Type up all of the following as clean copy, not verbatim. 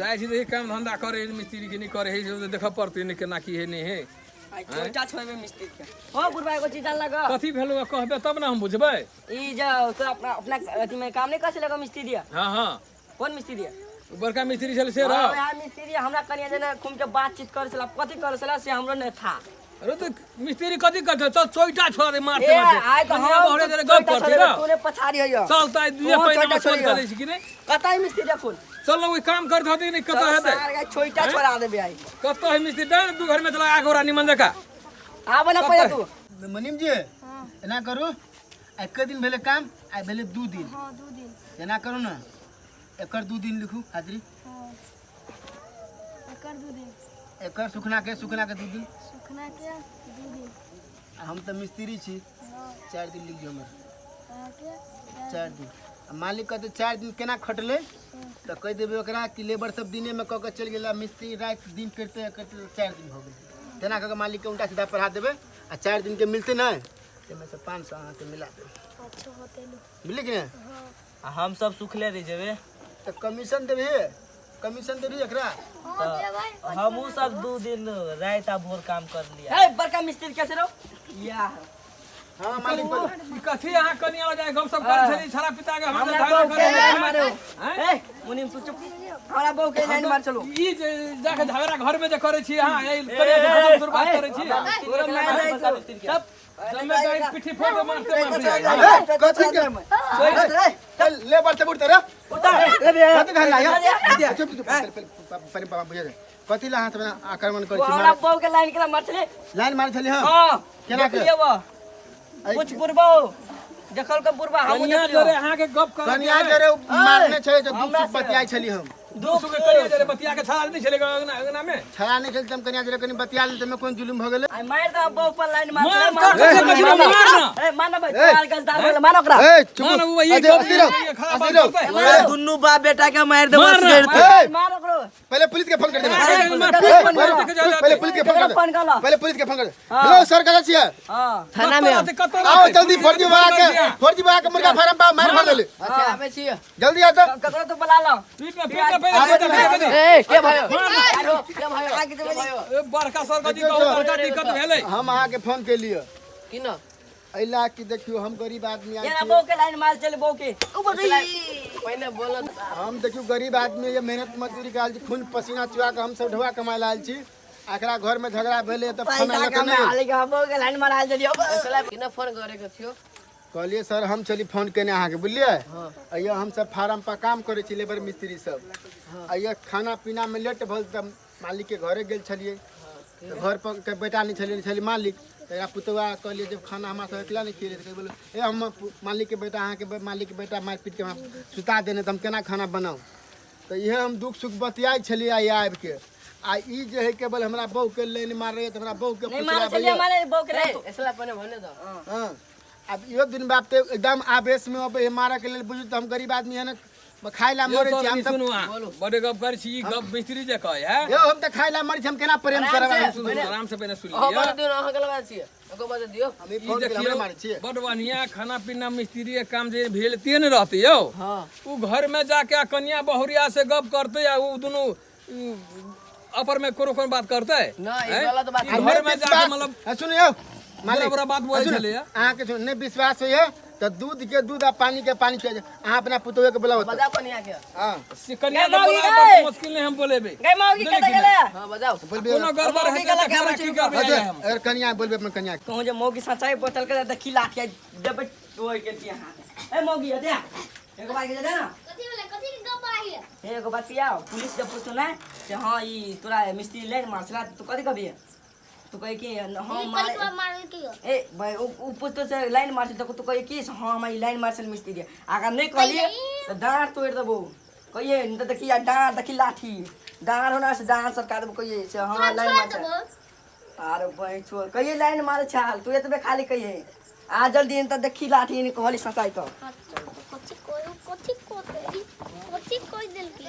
जाए छी देखी काम धंधा करे मिस्त्री के नहीं करे है जो देख पड़ते नहीं केना की है नहीं है छोटा छोड़बे मिस्त्री के हो बुढ़बा एगो चीज जान लगा कथी भेलो कहबे तब ना हम बुझबै ई जो तो अपना अपना अथी में काम नहीं कर सकेगा मिस्त्री दिया हां हां कौन मिस्त्री दिया बड़का मिस्त्री छल से रह हां मिस्त्री हमरा कनिया जेना घूम के बातचीत करे छला कथी करे छला से हमरो नहीं था अरे तो मिस्त्री कथी करते चल चोइटा छोड़ दे मारते ए आय तो हम बड़े जरे गप करते ना तूने पछाड़ी है चल ताई दुए पहिने में छोड़ कर दै छी कि नहीं कतई मिस्त्री देखुन चल वो काम करत होती नहीं कत हेते सार छोटा छोड़ा देबे आई कत है मिस्त्री डाल दू घर में चला आगो रानी मन देखा आब ना पया तू मनीम जी एना करू एक दिन भेले काम आ भेले 2 दिन हां 2 दिन एना करू ना एकर 2 दिन लिखू हाजरी हां एकर 2 दिन एकर सुखना के 2 दिन सुखना के 2 दिन हम तो मिस्त्री छी 4 दिन लिख जो हमर के 4 दिन मालिक कहते 4 दिन केना खटले तो कह देबे ओकरा कि लेबर सब दिने में क के चल गेला मिस्त्री रात दिन करते करते 4 दिन हो गए तेना कह के मालिक के उल्टा सीधा पढ़ा देबे आ 4 दिन के मिलते ना ते में से 500 अहाँ के मिला दे अच्छा होते मिले कि नहीं हां हम सब सुखले रह जेबे तो कमीशन देबे कमीशन देबी एकरा हां दे भाई हमू सब 2 दिन रात आ भोर काम कर लिया ए बड़का मिस्त्री कैसे रहो या हां मालिक बोल कथी अहाँ कनिया जाए गप सब करे छली छरा पिता के हम हमरा बहू के लाइन मारो हैं ए मुनीम तू चुप हमरा बहू के लाइन मार चलो ई जे जाके झगड़ा घर में जे करे छी हां ए करे से बात करे छी पूरा मार दे सब जमे गाय पिठी फोड़ मारते मारते कथी के ले बढ़ते बुढ़ते रे कथी कहल या चुप चुप पहले बाबा बुझे कथी ला हाथ में आक्रमण कर छी हमरा बहू के लाइन के मार चले लाइन मार छली हां हां केना के कुछ बुरबा देखल के बुरबा हम कनिया जरे अहाँ के गप करे कनिया जरे मारने छै जो दुख सुख बतियाई छली हम दुख के कनिया जरे बतिया के छाड़ नहीं चलेगा अंगना में छड़ा नहीं चलते हम कनिया जरे कनी बतिया ले तमे कोन जुलुम हो गेले आई मार दा बहू पर लाइन मार मार ए मारना भाई चार गजदार बोले मारो ओकरा ए चुप मार वो ये खराब दुन्नु बाप बेटा के मार दे बस मार ओकरो पहले पुलिस के फोन कर दे पहले पुलिस के फोन कर दे फोन कर लो पहले पुलिस के फोन कर दे हेलो सर कहाँ छियै हां थाना में आओ जल्दी फर्जी बना के मुर्गा फार्म पर मार मार देले अच्छा आबे छियै जल्दी आ तो ककरो तो बुला लो ए के भयो के भाई आगे दे भाई बड़का सर का बड़का दिक्कत भेलै हम अहाँ के फोन के लिए कि न अइला कि देखियो हम गरीब आदमी ये ना आइ बहू के लाइन मार चले बहू के ऊपर पहले बोलत हम देखियो गरीब आदमी ये मेहनत मजदूरी के आयल छी खून पसीना चुआ के हम सब ढवा कमाए आयल छी एकरा घर में झगड़ा भेले त फोन पैसा आयल का नहीं हाले के बहू के लाइन मार जलियो कि न फोन करे के थियो कहलिए सर हम चली फोन केने अहाँ के बुझलिए अइया हम सब फार्म पर काम करे छी लेबर मिस्त्री सब अइया खाना पीना में लेट भल त मालिक के घरे गेल छलिए तो घर पर के बेटा नहीं छली मालिक तेरा पुतवा कहलिए जब खाना हमरा सब अकेला नहीं खिले तो बोले ए हम मालिक के बेटा अहाँ के मालिक के बेटा मार पीट के हम सुता देने तो हम केना खाना बनाऊ तो इहे हम दुख सुख बतियाई छलिए आई आबि के आ ई जे है केवल हमरा बहू के लाइन मार रहे तो हमरा बहू के नहीं मार चलिए हमारे बहू के लाइन ऐसा पने भने दो हां अब यो दिन बाप ते एकदम आवेश में अब मारा के लेल बुझू तो हम गरीब आदमी है ना खाइला मरे छी हम सुनु बड़े गप कर छी गप मिस्त्री जे कहे है यो हम त खाइला मरे छी हम केना प्रेम करबा आराम से पहले सुन हां लिया बड़ दिन अहाँ के लगा छी एको बात दियो हम ई फोन के हमरे मारे छी बड़ बढ़िया खाना पीना मिस्त्री के काम जे भेल तीन रहते यो हां उ घर में जाके कन्या बहुरिया से गप करते या उ दोनों अपर में कोनो बात करते ना ई गलत बात घर में जाके मतलब सुनियो मालिक बड़ा बात बोले चले अहाँ के सुन नहीं विश्वास होय तो दूध के दूध आ पानी के पानी के अहाँ अपना पुतोए के बुलाओ बजाओ कनिया के हां कन्या के बोला मुश्किल नहीं हम बोलेबे गई मौगी कत गेले हां बजाओ बोलबे कोनो गड़बड़ है तो खबर की करबे हम अरे कन्या बोलबे अपन कन्या कहूं जे मौगी सचाई बोतल के देखी लाठी देबे ओइ के हां ए मौगी दे एगो बात के दे ना कथी के गप आई एगो बात पिया पुलिस जब पूछतो ना से हां ई तोरा मिस्त्री लाइन मारछला तू कथी कहबी तू कहे कि हां मार के ए भाई उ पूछतो से लाइन मारछ त तू कहे कि हां हम ई लाइन मारछल मिस्त्री अगर नहीं कहलिए तो डांट तोड़ देबो कहिए न त देखिया डांट देखी लाठी डांट होना से डांट सरकार कहिए से हां लाइन मारछ अरे भाई छोड़ कहिए लाइन मारे छाल तू एतबे खाली कहिए आ जल्दी त देखी लाठी ने कहली सचाई तो कथी कोई दिल की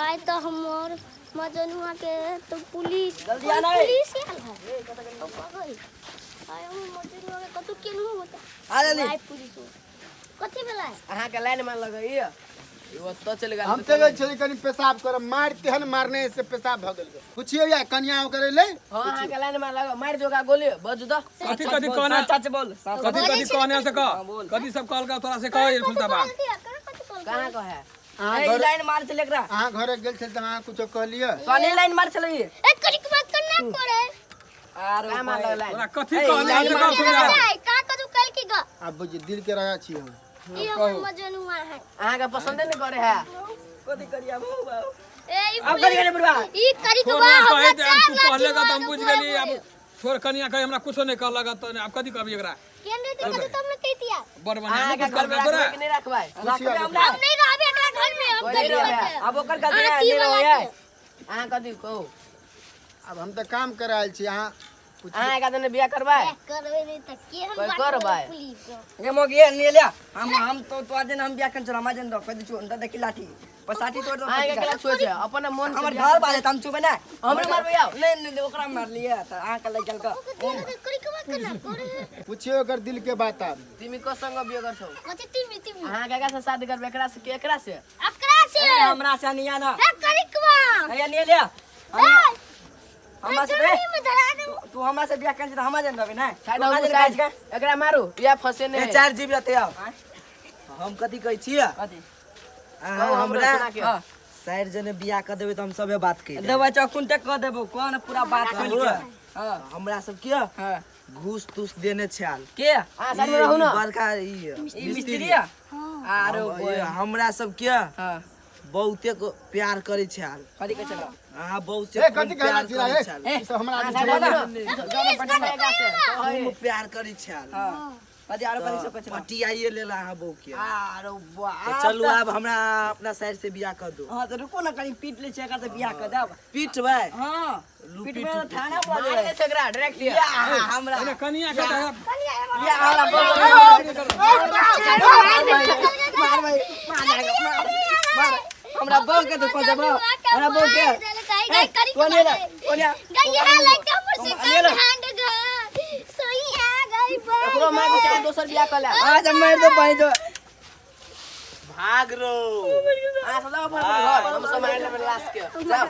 आय तो हमर मजनुआ के तो पुलिस जल्दी आना पुलिस आल है तो पागल आय हम मजनुआ के कतु केनु होता आ जल्दी आय पुलिस कथी भेला अहाँ के लाइन में लगई वो तो चल गया हम चले चले कनी पेशाब कर मारते हन मारने से पेशाब भ गेल पूछियो या कन्या करे ले हां हां के लाइन में लगा मार जोगा गोली बज दो कथी कथी कहना सच बोल कथी कथी कहने से कह कथी सब कहल का तोरा से कह ये खुलता बा कहां को है ए लाइन मार चले एकरा अहाँ घरे गेल छल त अहाँ कुछो कहलिए कने लाइन मार चले ये ए करी के बात करना करे अरे का मार लगला तोरा कथी कहने से कह खुल जा का करू कल की ग अब बुझ दिल के रहा छी हम ई हमर मजनुआ है अहाँ का पसंद नहीं करे है कथी करिया बाबू ए ई अब करी गने बुढ़वा ई करी के छोड़ बा ना हमरा कहे अब तू कहले का त हम बुझ गेली अब छोड़ कन्या कहे हमरा कुछो नहीं कहला का त अब कथी कहबी एकरा केन रे कथी तुमने कहितिया बड़ बना अहाँ का कुछ घर में कर तोरा रखबे कि नहीं रखबे रखबे हमरा अब नहीं रहबे एकरा घर में अब कोई नहीं करी रहे। अब ओकर गलती नहीं रहे अहाँ कथी कहो अब हम त काम करायल छी अहाँ अहाँ का तने बियाह करबाए करबे नहीं त के हम कोई बात करबाए। पुलिस ये मोग ये ले लिया हम तो आज हम बिया कर चला माजन दो कदी चोन देखी लाठी पसाटी तोड़ दो अहाँ के केला छोड़ छे अपन मन से हमर बियाह घर बाले हम चुबे ना हमरे मारबे आओ नहीं ओकरा मार लिया त आ के लइकल का करी के बात करना करे पूछियो ओकर दिल के बात अब तिमी को संग बियाह करछौ कथी तिमी अहाँ के से शादी करबे एकरा से कि एकरा से अकरा से हमरा से नहीं आना ए करी के बा ये ले लिया हमरा से में धरा दे तू हमरा से बिया कर हम जन रबे ना साइड हो साइड एकरा मारू या फसे ने 4 जीबी रहते आओ हम कथी कहै छियै कथी कहू हमरा सुना के साइड जने बियाह कर देबै त हम सबे बात कहि देबो चकुंटे क देबो कोन पूरा बात कर के हां हमरा सब के हां घूस तूस देने छाल के हां साइड में रहू ना बड़का ई मिस्त्री आरो हमरा सब के हां बहुते प्यार करे छाल कथी के चलो अहाँ बहुत ए से कथी कहला छी रे छाल ई सब हमरा आदमी साइड छोड़ा में ना गाना पटना खूब प्यार करे छाल हां कथी आरो कथी सब के चलो पटियाइए लेला अहाँ बहु के आरो वाह तो चलू अब हमरा अपना साइड से बियाह कर दो हां तो रुको ना कहीं पीट ले छेका से बियाह कर देब पीटबै हां पीट में थाना पड़ मार दे एकरा डायरेक्ट लिया हमरा अरे कन्या का त या हमरा मार भाई मार हमरा बो के तो को देबो हमरा बो के करी कोने रे कोने गई है लाइक हमर से हैंड ग सही आ गई बा एकरो मार के दोसर बियाह कर ले आज मार दो भाई जो भाग रो आ सदा पर घर हम सब मार ले लास्ट के जाओ